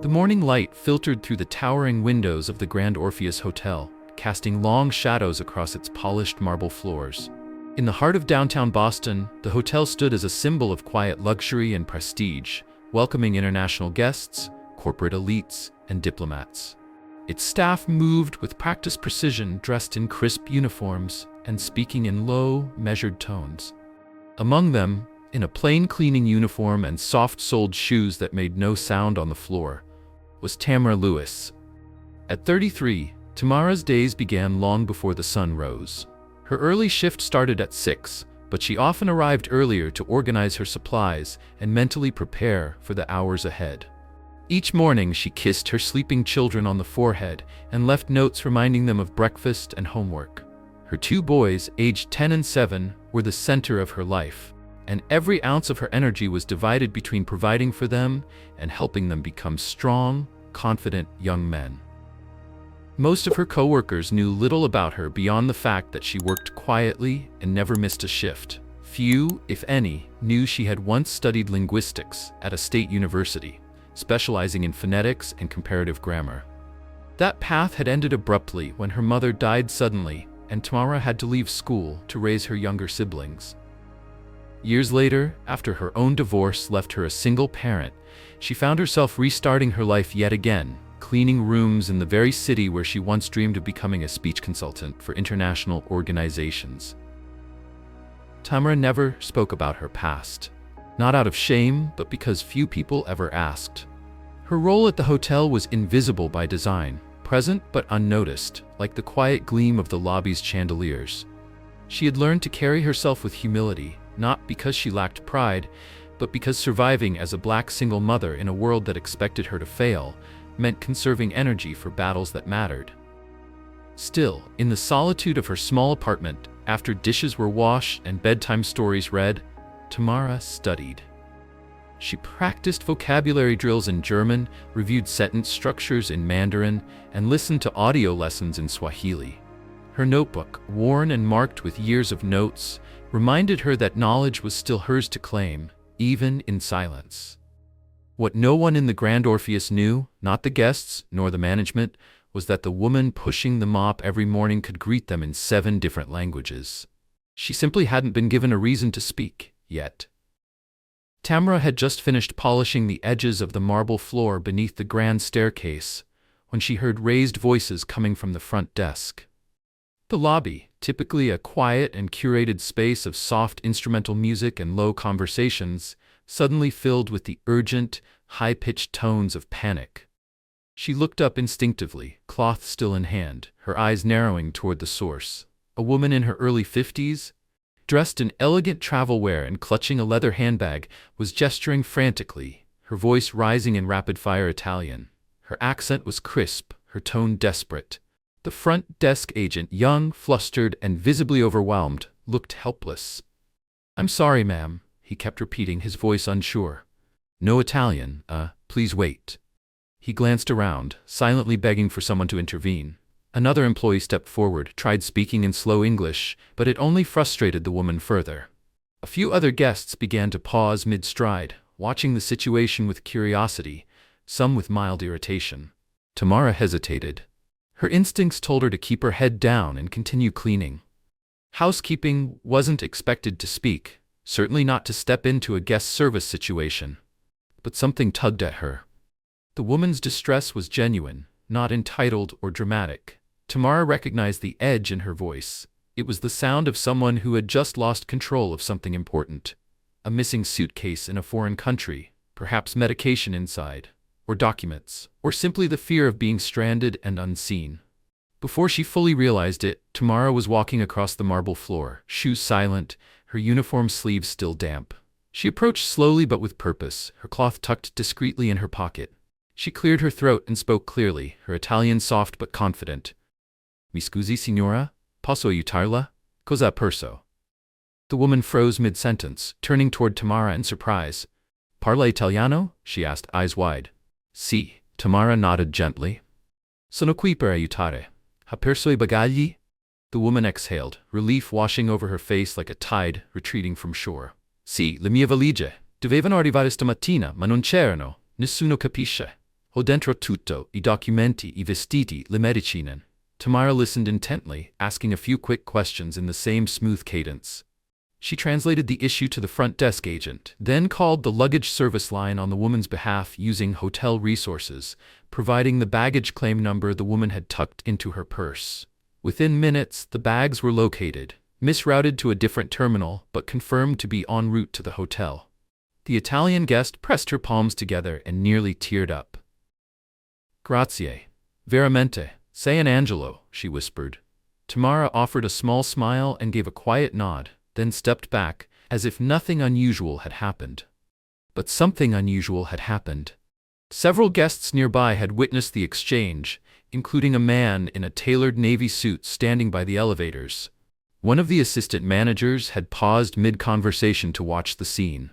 The morning light filtered through the towering windows of the Grand Orpheus Hotel, casting long shadows across its polished marble floors. In the heart of downtown Boston, the hotel stood as a symbol of quiet luxury and prestige, welcoming international guests, corporate elites, and diplomats. Its staff moved with practiced precision, dressed in crisp uniforms and speaking in low, measured tones. Among them, in a plain cleaning uniform and soft-soled shoes that made no sound on the floor, was Tamara Lewis. At 33, Tamara's days began long before the sun rose. Her early shift started at 6, but she often arrived earlier to organize her supplies and mentally prepare for the hours ahead. Each morning she kissed her sleeping children on the forehead and left notes reminding them of breakfast and homework. Her two boys, aged 10 and 7, were the center of her life, and every ounce of her energy was divided between providing for them and helping them become strong, confident young men. Most of her co-workers knew little about her beyond the fact that she worked quietly and never missed a shift. Few, if any, knew she had once studied linguistics at a state university, specializing in phonetics and comparative grammar. That path had ended abruptly when her mother died suddenly, and Tamara had to leave school to raise her younger siblings. Years later, after her own divorce left her a single parent, she found herself restarting her life yet again, cleaning rooms in the very city where she once dreamed of becoming a speech consultant for international organizations. Tamara never spoke about her past, not out of shame, but because few people ever asked. Her role at the hotel was invisible by design, present but unnoticed, like the quiet gleam of the lobby's chandeliers. She had learned to carry herself with humility, not because she lacked pride, but because surviving as a black single mother in a world that expected her to fail meant conserving energy for battles that mattered. Still, in the solitude of her small apartment, after dishes were washed and bedtime stories read, Tamara studied. She practiced vocabulary drills in German, reviewed sentence structures in Mandarin, and listened to audio lessons in Swahili. Her notebook, worn and marked with years of notes, reminded her that knowledge was still hers to claim, even in silence. What no one in the Grand Orpheus knew, not the guests nor the management, was that the woman pushing the mop every morning could greet them in 7 different languages. She simply hadn't been given a reason to speak, yet. Tamara had just finished polishing the edges of the marble floor beneath the grand staircase when she heard raised voices coming from the front desk. The lobby, typically a quiet and curated space of soft instrumental music and low conversations, suddenly filled with the urgent, high-pitched tones of panic. She looked up instinctively, cloth still in hand, her eyes narrowing toward the source. A woman in her early 50s, dressed in elegant travel wear and clutching a leather handbag, was gesturing frantically, her voice rising in rapid-fire Italian. Her accent was crisp, her tone desperate. The front desk agent, young, flustered, and visibly overwhelmed, looked helpless. "I'm sorry, ma'am," he kept repeating, his voice unsure. "No Italian, please wait." He glanced around, silently begging for someone to intervene. Another employee stepped forward, tried speaking in slow English, but it only frustrated the woman further. A few other guests began to pause mid-stride, watching the situation with curiosity, some with mild irritation. Tamara hesitated. Her instincts told her to keep her head down and continue cleaning. Housekeeping wasn't expected to speak, certainly not to step into a guest service situation. But something tugged at her. The woman's distress was genuine, not entitled or dramatic. Tamara recognized the edge in her voice. It was the sound of someone who had just lost control of something important. A missing suitcase in a foreign country, perhaps medication inside, or documents, or simply the fear of being stranded and unseen. Before she fully realized it, Tamara was walking across the marble floor, shoes silent, her uniform sleeves still damp. She approached slowly but with purpose, her cloth tucked discreetly in her pocket. She cleared her throat and spoke clearly, her Italian soft but confident. "Mi scusi, signora? Posso aiutarla? Cosa perso?" The woman froze mid-sentence, turning toward Tamara in surprise. "Parla italiano?" she asked, eyes wide. "Sì," Tamara nodded gently. "Sono qui per aiutare. Ha perso I bagagli?" The woman exhaled, relief washing over her face like a tide retreating from shore. "Sì, le mie valigie. Dovevano arrivare stamattina, ma non c'erano. Nessuno capisce. Ho dentro tutto, I documenti, I vestiti, le medicine. Tamara listened intently, asking a few quick questions in the same smooth cadence. She translated the issue to the front desk agent, then called the luggage service line on the woman's behalf using hotel resources, providing the baggage claim number the woman had tucked into her purse. Within minutes, the bags were located, misrouted to a different terminal, but confirmed to be en route to the hotel. The Italian guest pressed her palms together and nearly teared up. Grazie. Veramente. San Angelo, she whispered. Tamara offered a small smile and gave a quiet nod, then stepped back, as if nothing unusual had happened. But something unusual had happened. Several guests nearby had witnessed the exchange, including a man in a tailored navy suit standing by the elevators. One of the assistant managers had paused mid-conversation to watch the scene.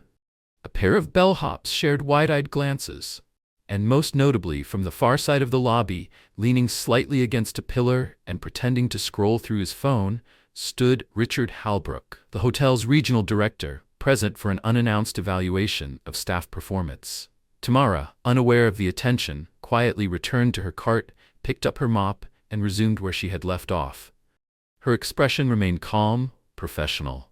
A pair of bellhops shared wide-eyed glances. And most notably, from the far side of the lobby, leaning slightly against a pillar and pretending to scroll through his phone, stood Richard Halbrook, the hotel's regional director, present for an unannounced evaluation of staff performance. Tamara, unaware of the attention, quietly returned to her cart, picked up her mop, and resumed where she had left off. Her expression remained calm, professional.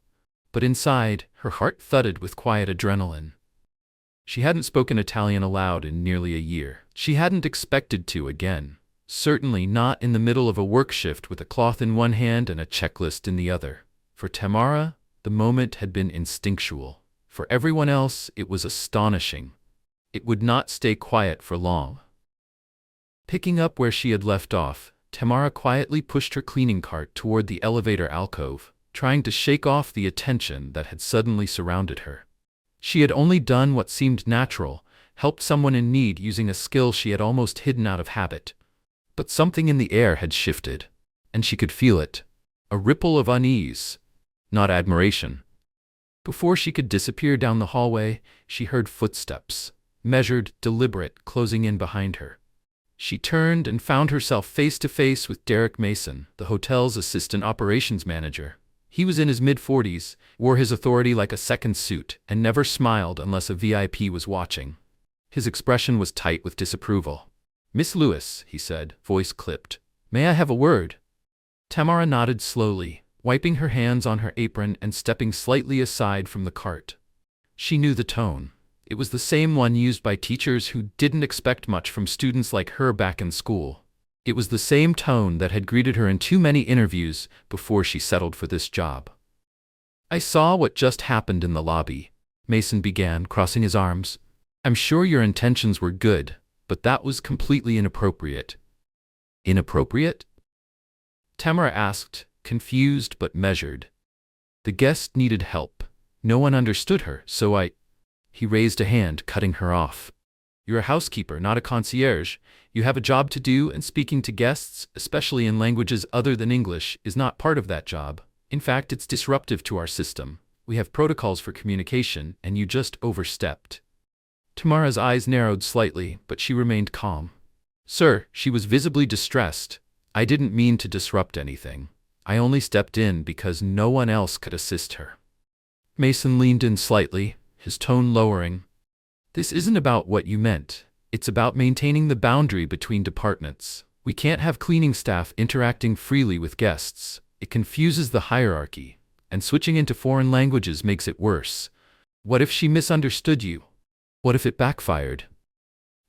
But inside, her heart thudded with quiet adrenaline. She hadn't spoken Italian aloud in nearly a year. She hadn't expected to again. Certainly not in the middle of a work shift with a cloth in one hand and a checklist in the other. For Tamara, the moment had been instinctual. For everyone else, it was astonishing. It would not stay quiet for long. Picking up where she had left off, Tamara quietly pushed her cleaning cart toward the elevator alcove, trying to shake off the attention that had suddenly surrounded her. She had only done what seemed natural, helped someone in need using a skill she had almost hidden out of habit. But something in the air had shifted, and she could feel it. A ripple of unease, not admiration. Before she could disappear down the hallway, she heard footsteps, measured, deliberate, closing in behind her. She turned and found herself face to face with Derek Mason, the hotel's assistant operations manager. He was in his mid-40s, wore his authority like a second suit, and never smiled unless a VIP was watching. His expression was tight with disapproval. "Miss Lewis," he said, voice clipped. "May I have a word?" Tamara nodded slowly, wiping her hands on her apron and stepping slightly aside from the cart. She knew the tone. It was the same one used by teachers who didn't expect much from students like her back in school. It was the same tone that had greeted her in too many interviews before she settled for this job. "I saw what just happened in the lobby," Mason began, crossing his arms. "I'm sure your intentions were good, but that was completely inappropriate." "Inappropriate?" Tamara asked, confused but measured. "The guest needed help. No one understood her, so I—" He raised a hand, cutting her off. "You're a housekeeper, not a concierge. You have a job to do, and speaking to guests, especially in languages other than English, is not part of that job. In fact, it's disruptive to our system. We have protocols for communication, and you just overstepped." Tamara's eyes narrowed slightly, but she remained calm. "Sir," she was visibly distressed, "I didn't mean to disrupt anything. I only stepped in because no one else could assist her." Mason leaned in slightly, his tone lowering. "This isn't about what you meant. It's about maintaining the boundary between departments. We can't have cleaning staff interacting freely with guests. It confuses the hierarchy, and switching into foreign languages makes it worse. What if she misunderstood you? What if it backfired?"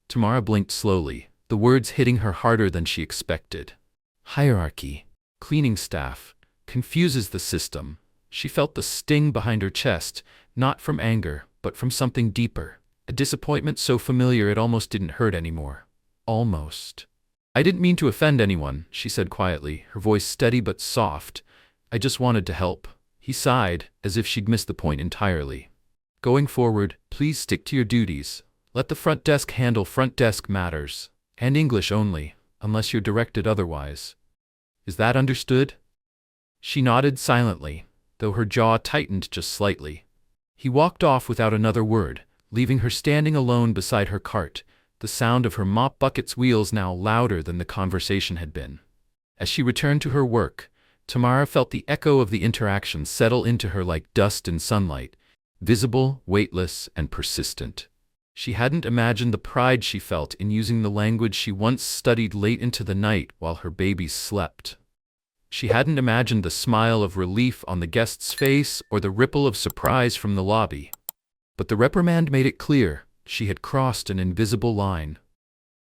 Tamara blinked slowly, the words hitting her harder than she expected. Hierarchy, cleaning staff, confuses the system. She felt the sting behind her chest, not from anger, but from something deeper. A disappointment so familiar it almost didn't hurt anymore. Almost. "I didn't mean to offend anyone," she said quietly, her voice steady but soft. "I just wanted to help." He sighed, as if she'd missed the point entirely. "Going forward, please stick to your duties. Let the front desk handle front desk matters. And English only, unless you're directed otherwise. Is that understood?" She nodded silently, though her jaw tightened just slightly. He walked off without another word, leaving her standing alone beside her cart, the sound of her mop bucket's wheels now louder than the conversation had been. As she returned to her work, Tamara felt the echo of the interaction settle into her like dust in sunlight, visible, weightless, and persistent. She hadn't imagined the pride she felt in using the language she once studied late into the night while her babies slept. She hadn't imagined the smile of relief on the guest's face or the ripple of surprise from the lobby. But the reprimand made it clear she had crossed an invisible line.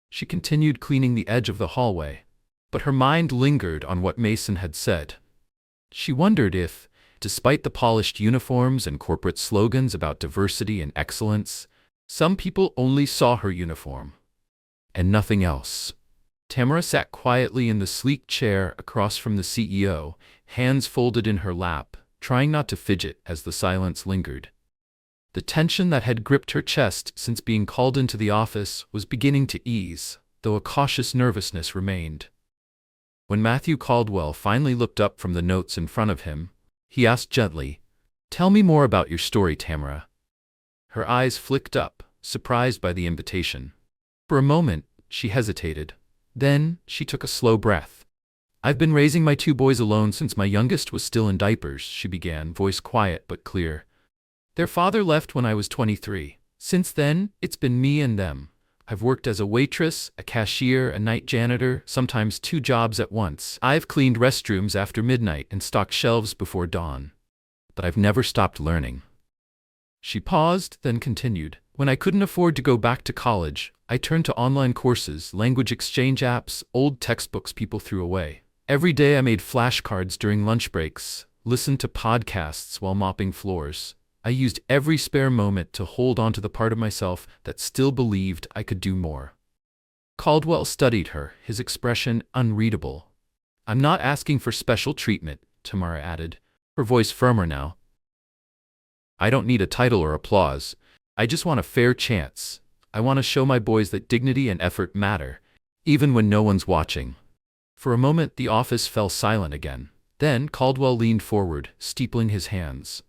She continued cleaning the edge of the hallway, but her mind lingered on what Mason had said. She wondered if, despite the polished uniforms and corporate slogans about diversity and excellence, some people only saw her uniform and nothing else. Tamara sat quietly in the sleek chair across from the CEO, hands folded in her lap, trying not to fidget as the silence lingered. The tension that had gripped her chest since being called into the office was beginning to ease, though a cautious nervousness remained. When Matthew Caldwell finally looked up from the notes in front of him, he asked gently, "Tell me more about your story, Tamara." Her eyes flicked up, surprised by the invitation. For a moment, she hesitated. Then, she took a slow breath. "I've been raising my 2 boys alone since my youngest was still in diapers," she began, voice quiet but clear. "Their father left when I was 23. Since then, it's been me and them. I've worked as a waitress, a cashier, a night janitor, sometimes 2 jobs at once. I've cleaned restrooms after midnight and stocked shelves before dawn. But I've never stopped learning." She paused, then continued. "When I couldn't afford to go back to college, I turned to online courses, language exchange apps, old textbooks people threw away. Every day I made flashcards during lunch breaks, listened to podcasts while mopping floors. I used every spare moment to hold on to the part of myself that still believed I could do more." Caldwell studied her, his expression unreadable. "I'm not asking for special treatment," Tamara added, her voice firmer now. "I don't need a title or applause. I just want a fair chance. I want to show my boys that dignity and effort matter, even when no one's watching." For a moment, the office fell silent again. Then Caldwell leaned forward, steepling his hands.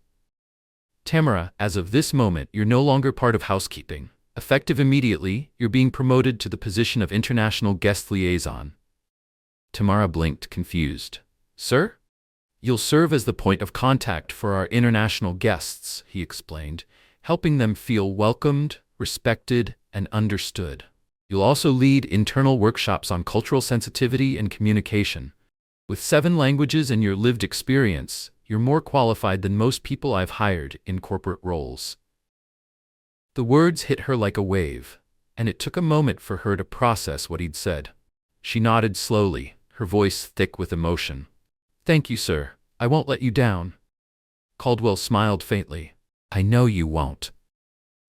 "Tamara, as of this moment, you're no longer part of housekeeping. Effective immediately, you're being promoted to the position of International Guest Liaison." Tamara blinked, confused. "Sir?" "You'll serve as the point of contact for our international guests," he explained, helping them feel welcomed, respected, and understood. "You'll also lead internal workshops on cultural sensitivity and communication. With 7 languages and your lived experience, you're more qualified than most people I've hired in corporate roles." The words hit her like a wave, and it took a moment for her to process what he'd said. She nodded slowly, her voice thick with emotion. "Thank you, sir. I won't let you down." Caldwell smiled faintly. "I know you won't."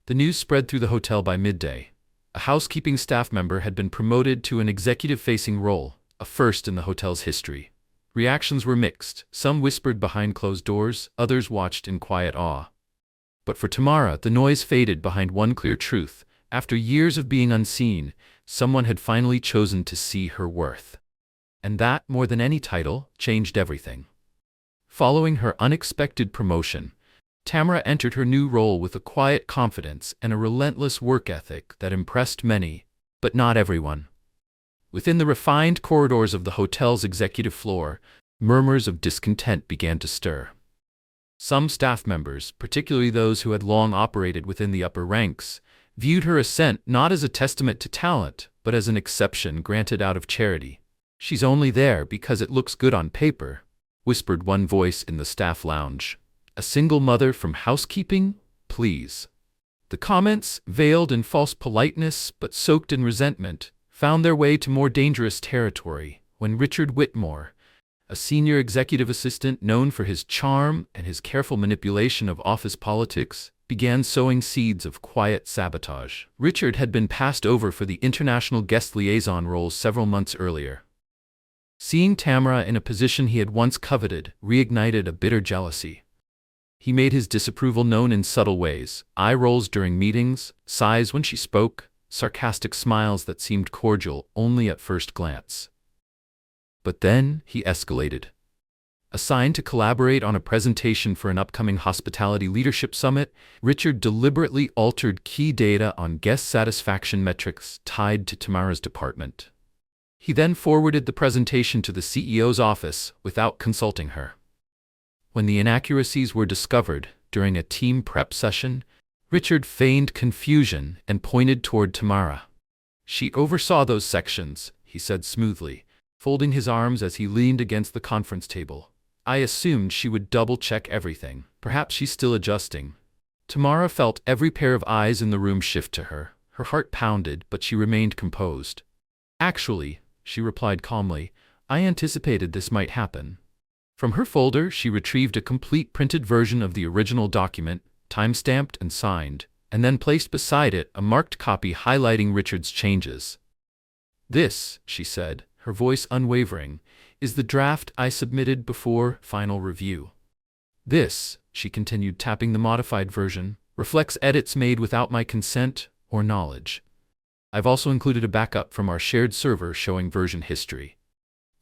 The news spread through the hotel by midday. A housekeeping staff member had been promoted to an executive-facing role, a first in the hotel's history. Reactions were mixed. Some whispered behind closed doors, others watched in quiet awe. But for Tamara, the noise faded behind one clear truth. After years of being unseen, someone had finally chosen to see her worth. And that, more than any title, changed everything. Following her unexpected promotion, Tamara entered her new role with a quiet confidence and a relentless work ethic that impressed many, but not everyone. Within the refined corridors of the hotel's executive floor, murmurs of discontent began to stir. Some staff members, particularly those who had long operated within the upper ranks, viewed her ascent not as a testament to talent, but as an exception granted out of charity. "She's only there because it looks good on paper," whispered one voice in the staff lounge. "A single mother from housekeeping? Please." The comments, veiled in false politeness but soaked in resentment, found their way to more dangerous territory when Richard Whitmore, a senior executive assistant known for his charm and his careful manipulation of office politics, began sowing seeds of quiet sabotage. Richard had been passed over for the international guest liaison role several months earlier. Seeing Tamara in a position he had once coveted reignited a bitter jealousy. He made his disapproval known in subtle ways: eye rolls during meetings, sighs when she spoke, sarcastic smiles that seemed cordial only at first glance. But then he escalated. Assigned to collaborate on a presentation for an upcoming hospitality leadership summit, Richard deliberately altered key data on guest satisfaction metrics tied to Tamara's department. He then forwarded the presentation to the CEO's office without consulting her. When the inaccuracies were discovered during a team prep session, Richard feigned confusion and pointed toward Tamara. She oversaw those sections, he said smoothly, folding his arms as he leaned against the conference table. I assumed she would double-check everything. Perhaps she's still adjusting. Tamara felt every pair of eyes in the room shift to her. Her heart pounded, but she remained composed. Actually, she replied calmly, I anticipated this might happen. From her folder, she retrieved a complete printed version of the original document, time-stamped and signed, and then placed beside it a marked copy highlighting Richard's changes. This, she said, her voice unwavering, is the draft I submitted before final review. This, she continued, tapping the modified version, reflects edits made without my consent or knowledge. I've also included a backup from our shared server showing version history.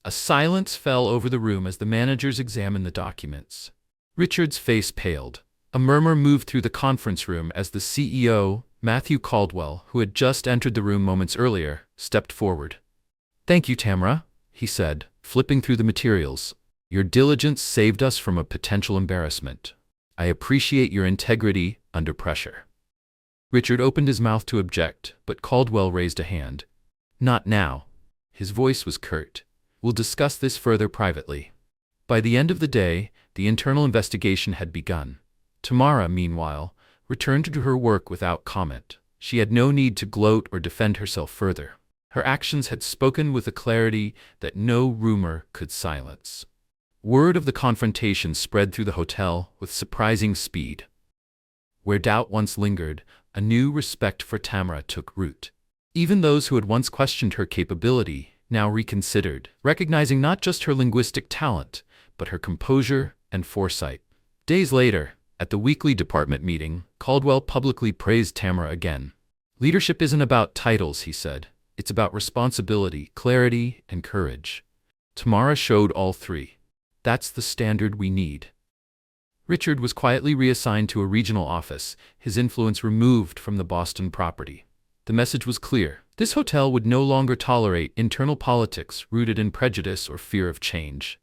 A silence fell over the room as the managers examined the documents. Richard's face paled. A murmur moved through the conference room as the CEO, Matthew Caldwell, who had just entered the room moments earlier, stepped forward. Thank you, Tamara, he said, flipping through the materials. Your diligence saved us from a potential embarrassment. I appreciate your integrity under pressure. Richard opened his mouth to object, but Caldwell raised a hand. Not now. His voice was curt. We'll discuss this further privately. By the end of the day, the internal investigation had begun. Tamara, meanwhile, returned to her work without comment. She had no need to gloat or defend herself further. Her actions had spoken with a clarity that no rumor could silence. Word of the confrontation spread through the hotel with surprising speed. Where doubt once lingered, a new respect for Tamara took root. Even those who had once questioned her capability now reconsidered, recognizing not just her linguistic talent, but her composure and foresight. Days later, at the weekly department meeting, Caldwell publicly praised Tamara again. Leadership isn't about titles, he said. It's about responsibility, clarity, and courage. Tamara showed all three. That's the standard we need. Richard was quietly reassigned to a regional office, his influence removed from the Boston property. The message was clear. This hotel would no longer tolerate internal politics rooted in prejudice or fear of change.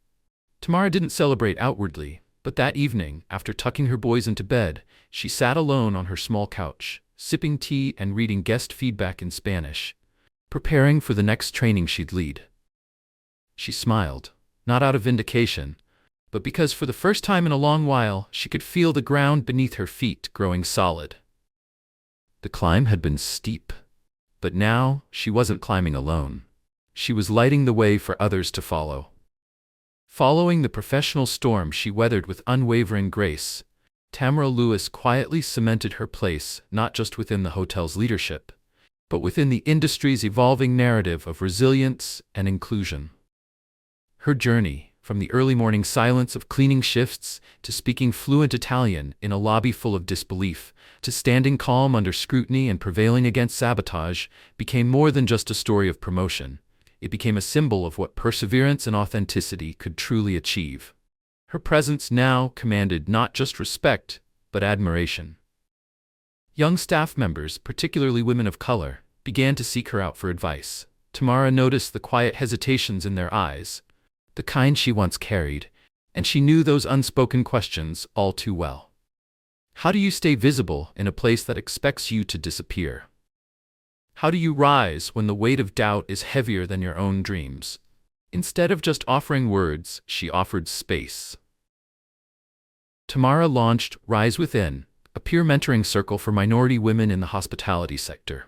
Tamara didn't celebrate outwardly, but that evening, after tucking her boys into bed, she sat alone on her small couch, sipping tea and reading guest feedback in Spanish, preparing for the next training she'd lead. She smiled, not out of vindication, but because for the first time in a long while she could feel the ground beneath her feet growing solid. The climb had been steep, but now she wasn't climbing alone. She was lighting the way for others to follow. Following the professional storm she weathered with unwavering grace, Tamara Lewis quietly cemented her place not just within the hotel's leadership, but within the industry's evolving narrative of resilience and inclusion. Her journey, from the early morning silence of cleaning shifts to speaking fluent Italian in a lobby full of disbelief, to standing calm under scrutiny and prevailing against sabotage, became more than just a story of promotion. It became a symbol of what perseverance and authenticity could truly achieve. Her presence now commanded not just respect, but admiration. Young staff members, particularly women of color, began to seek her out for advice. Tamara noticed the quiet hesitations in their eyes, the kind she once carried, and she knew those unspoken questions all too well. How do you stay visible in a place that expects you to disappear? How do you rise when the weight of doubt is heavier than your own dreams? Instead of just offering words, she offered space. Tamara launched Rise Within, a peer mentoring circle for minority women in the hospitality sector.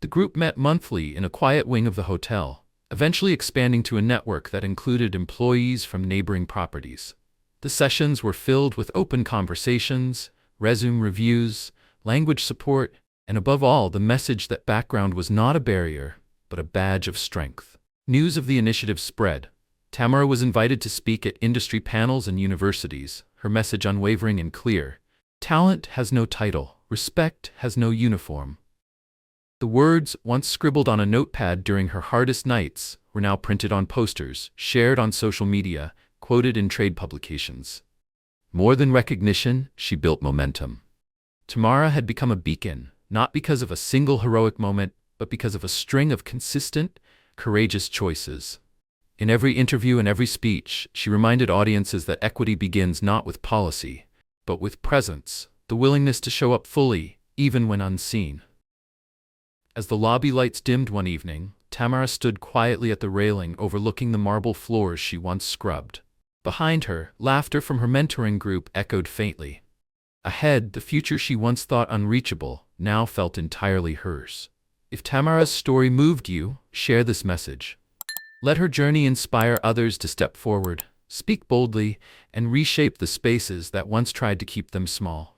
The group met monthly in a quiet wing of the hotel, eventually expanding to a network that included employees from neighboring properties. The sessions were filled with open conversations, resume reviews, language support, and above all, the message that background was not a barrier, but a badge of strength. News of the initiative spread. Tamara was invited to speak at industry panels and universities, her message unwavering and clear. Talent has no title, respect has no uniform. The words, once scribbled on a notepad during her hardest nights, were now printed on posters, shared on social media, quoted in trade publications. More than recognition, she built momentum. Tamara had become a beacon, not because of a single heroic moment, but because of a string of consistent, courageous choices. In every interview and every speech, she reminded audiences that equity begins not with policy, but with presence, the willingness to show up fully, even when unseen. As the lobby lights dimmed one evening, Tamara stood quietly at the railing overlooking the marble floors she once scrubbed. Behind her, laughter from her mentoring group echoed faintly. Ahead, the future she once thought unreachable now felt entirely hers. If Tamara's story moved you, share this message. Let her journey inspire others to step forward, speak boldly, and reshape the spaces that once tried to keep them small.